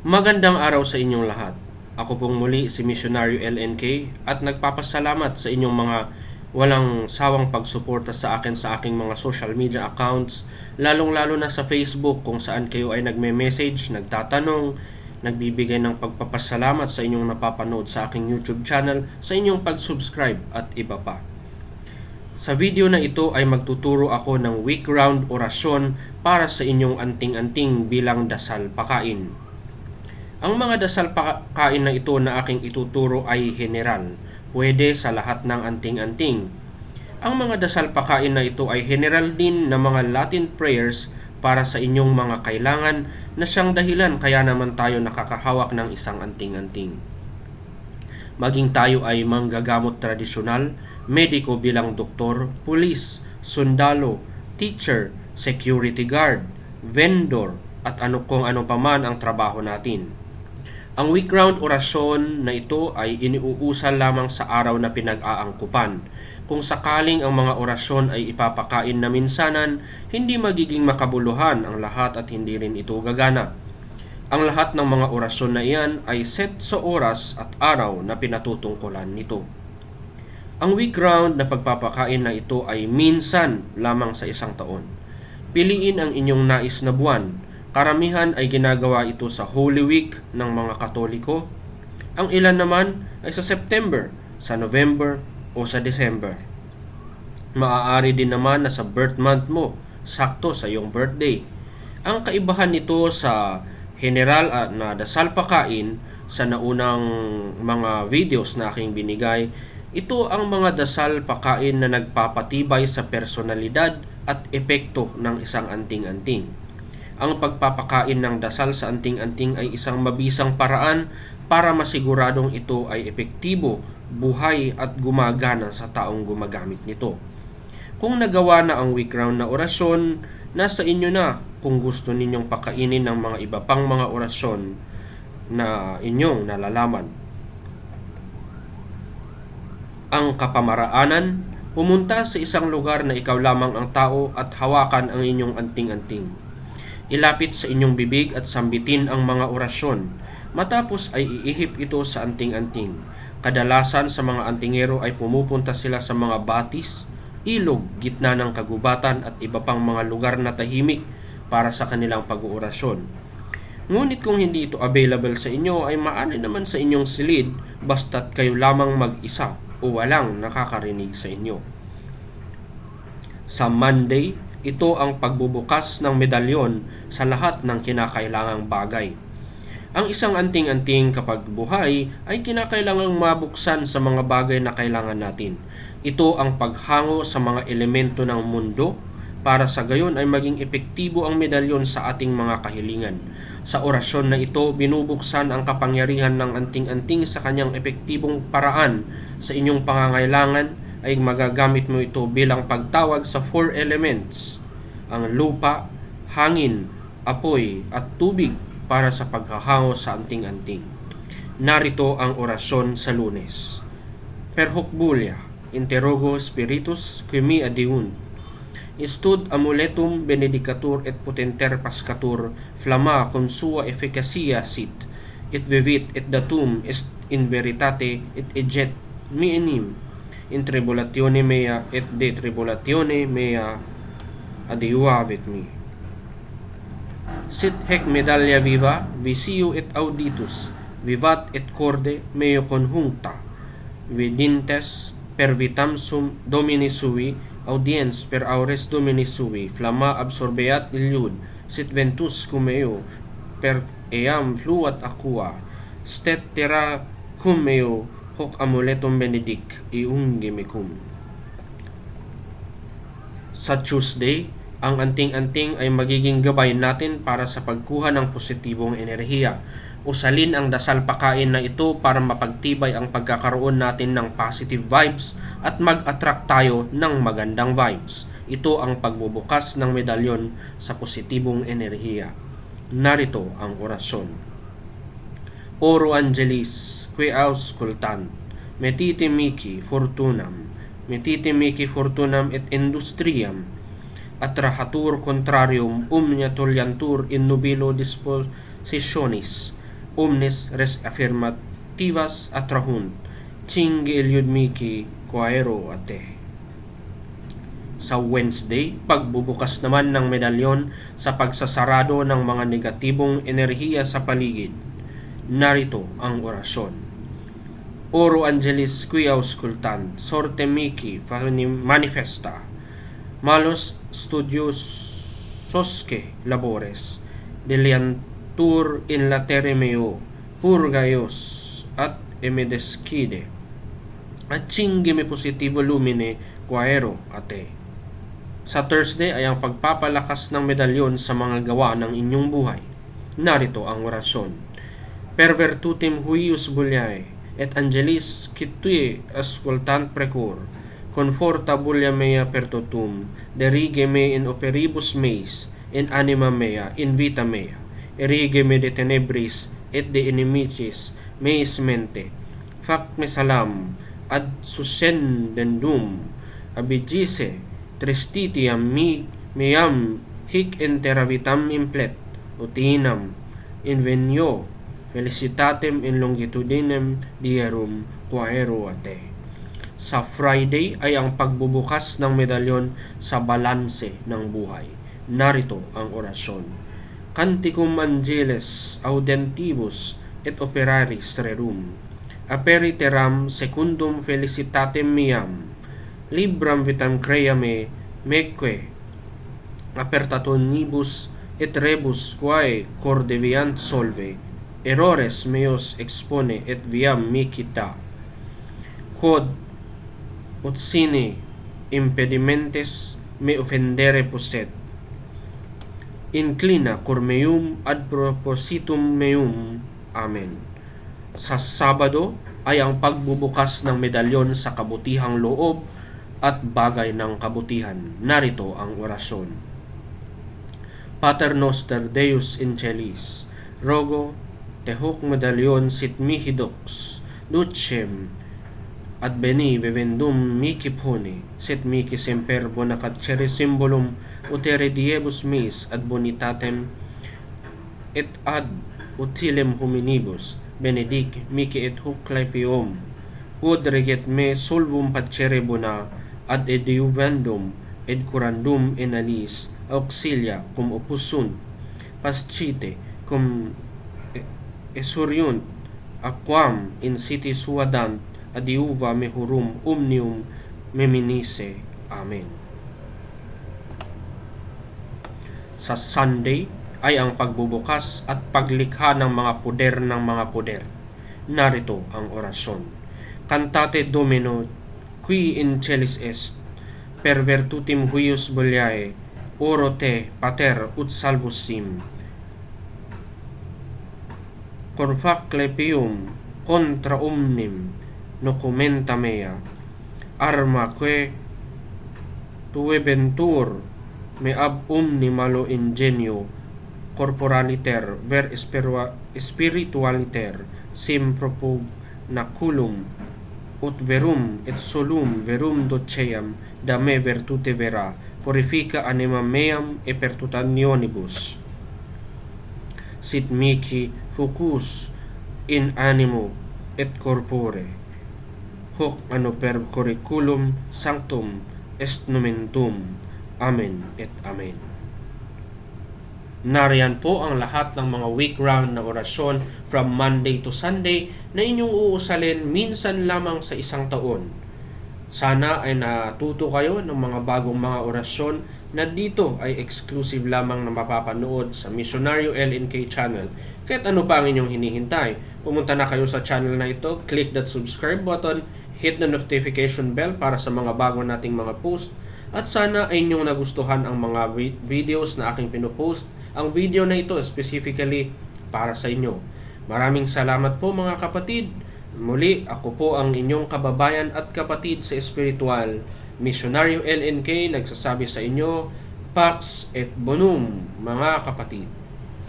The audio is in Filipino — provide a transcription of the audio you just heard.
Magandang araw sa inyong lahat. Ako pong muli si Missionary LNK at nagpapasalamat sa inyong mga walang sawang pagsuporta sa akin sa aking mga social media accounts, lalong-lalo na sa Facebook kung saan kayo ay nagme-message, nagtatanong, nagbibigay ng pagpapasalamat sa inyong napapanood sa aking YouTube channel, sa inyong pag-subscribe at iba pa. Sa video na ito ay magtuturo ako ng week round orasyon para sa inyong anting-anting bilang dasal pakain. Ang mga dasal pakain na ito na aking ituturo ay general, pwede sa lahat ng anting-anting. Ang mga dasal pakain na ito ay general din na mga Latin prayers para sa inyong mga kailangan na siyang dahilan kaya naman tayo nakakahawak ng isang anting-anting. Maging tayo ay manggagamot tradisyonal, mediko bilang doktor, pulis, sundalo, teacher, security guard, vendor, at kung ano paman ang trabaho natin. Ang week round orasyon na ito ay iniuusal lamang sa araw na pinag-aangkupan. Kung sakaling ang mga orasyon ay ipapakain na minsanan, hindi magiging makabuluhan ang lahat at hindi rin ito gagana. Ang lahat ng mga orasyon na iyan ay set sa oras at araw na pinatutungkulan nito. Ang week round na pagpapakain na ito ay minsan lamang sa isang taon. Piliin ang inyong nais na buwan. Karamihan ay ginagawa ito sa Holy Week ng mga Katoliko. Ang ilan naman ay sa September, sa November o sa December. Maaari din naman na sa birth month mo, sakto sa iyong birthday. Ang kaibahan nito sa general na dasal pakain sa naunang mga videos na aking binigay, ito ang mga dasal pakain na nagpapatibay sa personalidad at epekto ng isang anting-anting. Ang pagpapakain ng dasal sa anting-anting ay isang mabisang paraan para masiguradong ito ay epektibo, buhay at gumagana sa taong gumagamit nito. Kung nagawa na ang week round na orasyon, nasa inyo na kung gusto ninyong pakainin ng mga iba pang mga orasyon na inyong nalalaman. Ang kapamaraanan, pumunta sa isang lugar na ikaw lamang ang tao at hawakan ang inyong anting-anting. Ilapit sa inyong bibig at sambitin ang mga orasyon. Matapos ay iihip ito sa anting-anting. Kadalasan sa mga antingero ay pumupunta sila sa mga batis, ilog, gitna ng kagubatan at iba pang mga lugar na tahimik para sa kanilang pag-uorasyon. Ngunit kung hindi ito available sa inyo ay maaari naman sa inyong silid basta't kayo lamang mag-isa o walang nakakarinig sa inyo. Sa Monday, ito ang pagbubukas ng medalyon sa lahat ng kinakailangang bagay. Ang isang anting-anting kapag buhay ay kinakailangang mabuksan sa mga bagay na kailangan natin. Ito ang paghango sa mga elemento ng mundo para sa gayon ay maging epektibo ang medalyon sa ating mga kahilingan. Sa orasyon na ito, binubuksan ang kapangyarihan ng anting-anting sa kanyang epektibong paraan sa inyong pangangailangan ay magagamit mo ito bilang pagtawag sa 4 elements, ang lupa, hangin, apoy at tubig para sa paghahango sa anting-anting. Narito ang orasyon sa Lunes. Per hoc bulia, interrogo spiritus qui mi adeunt. Istud amuletum benedicatur et potenter pascatur, flamma cum sua efficacia sit, et vivit et datum est in veritate et eget mi enim, in tribulatione mea et de tribulatione mea adiuavit mi. Sit hec medaglia viva, visio et auditus, vivat et corde meo conjuncta, vidintes per vitam sum domini sui, audiens per aures domini sui, flamma absorbeat iliud, sit ventus cum eo, per eam fluat aqua, stet terra cum eo, hoc amuletum benedic, iungi mecum. Sa Tuesday, ang anting-anting ay magiging gabay natin para sa pagkuha ng positibong enerhiya. Usalin ang dasal pakain na ito para mapagtibay ang pagkakaroon natin ng positive vibes at mag-attract tayo ng magandang vibes. Ito ang pagbubukas ng medalyon sa positibong enerhiya. Narito ang orasyon. Oro Angelis, qui auscultant, metite mihi fortunam, metite mihi fortunam et industriam, atrahatur contrarium omnia toliantur in nubilo dispositionis, omnes res affirmativas atrahunt, chingi eliud miki quaero ate. Sa Wednesday, pagbubukas naman ng medalyon sa pagsasarado ng mga negatibong enerhiya sa paligid. Narito ang orasyon. Oro Angelis qui auscultant, sorte mihi manifesta, malos studios sosque labores, deliantur in latere meo, purgaios at emedescide, at chingi me positivo lumine quaero ate. Sa Thursday ay ang pagpapalakas ng medalyon sa mga gawa ng inyong buhay. Narito ang orasyon. Per virtutem huius buliae, et angelis quitui ascoltant precor, conforta bulia mea per totum, derige me in operibus meis, in anima mea, in vita mea, erige me de tenebris, et de inimicis, meis mente, fac me salam, ad suscendendum, abigise, tristitiam meam hic interavitam implet, utinam, invenio, felicitatem in longitudinem dierum quaero ate. Sa Friday ay ang pagbubukas ng medalyon sa balanse ng buhay. Narito ang orasyon. Canticum Angeles audentibus et operaris rerum, aperiteram secundum felicitatem meam, libram vitam creame meque apertatonibus et rebus quae cor deviant solve, errores meos expone et viam micita, quod ut sine impedimentes me offendere posset, inclina cor meum ad propositum meum. Amen. Sa Sabado ay ang pagbubukas ng medalyon sa kabutihang loob at bagay ng kabutihan. Narito ang orasyon. Pater noster Deus in celis, rogo te hoc medallion sit mihi dox, ducem ad beni vivendum mihi pone, sit mihi semper bona facere symbolum utere diebus meis ad bonitatem et ad utilem hominibus benedic mihi et hoc claepium, quod reget me solvum facere bona ad ediuvendum ed curandum in alis auxilia cum opus sunt, pascite cum esuriunt aquam in siti suadant adiuva mehurum omnium meminisse. Amen. Sa Sunday ay ang pagbubukas at paglikha ng mga poder ng mga poder. Narito ang orasyon. Cantate Domino qui in celis est, per virtutim huius buliae, oro te pater ut salvus sim, confac clepium contra omnim nocumenta mea, arma que tuebentur me ab omni malo ingenio corporaliter ver spiritualiter sim propugnaculum ut verum et solum verum doceam da me virtute vera purifica anima meam e pertutanionibus, sit mihi focus in animo et corpore, hoc anno per curriculum sanctum est nomentum. Amen et amen. Nariyan po ang lahat ng mga week round na orasyon from Monday to Sunday na inyong uusalin minsan lamang sa isang taon. Sana ay natuto kayo ng mga bagong mga orasyon na dito ay exclusive lamang na mapapanood sa Missionario LNK channel. Kahit ano pa ang inyong hinihintay, pumunta na kayo sa channel na ito, click that subscribe button, hit the notification bell para sa mga bago nating mga post, at sana ay inyong nagustuhan ang mga videos na aking pinopost. Ang video na ito specifically para sa inyo. Maraming salamat po mga kapatid. Muli, ako po ang inyong kababayan at kapatid sa espiritual, Missionario LNK, nagsasabi sa inyo, Pax et Bonum mga kapatid.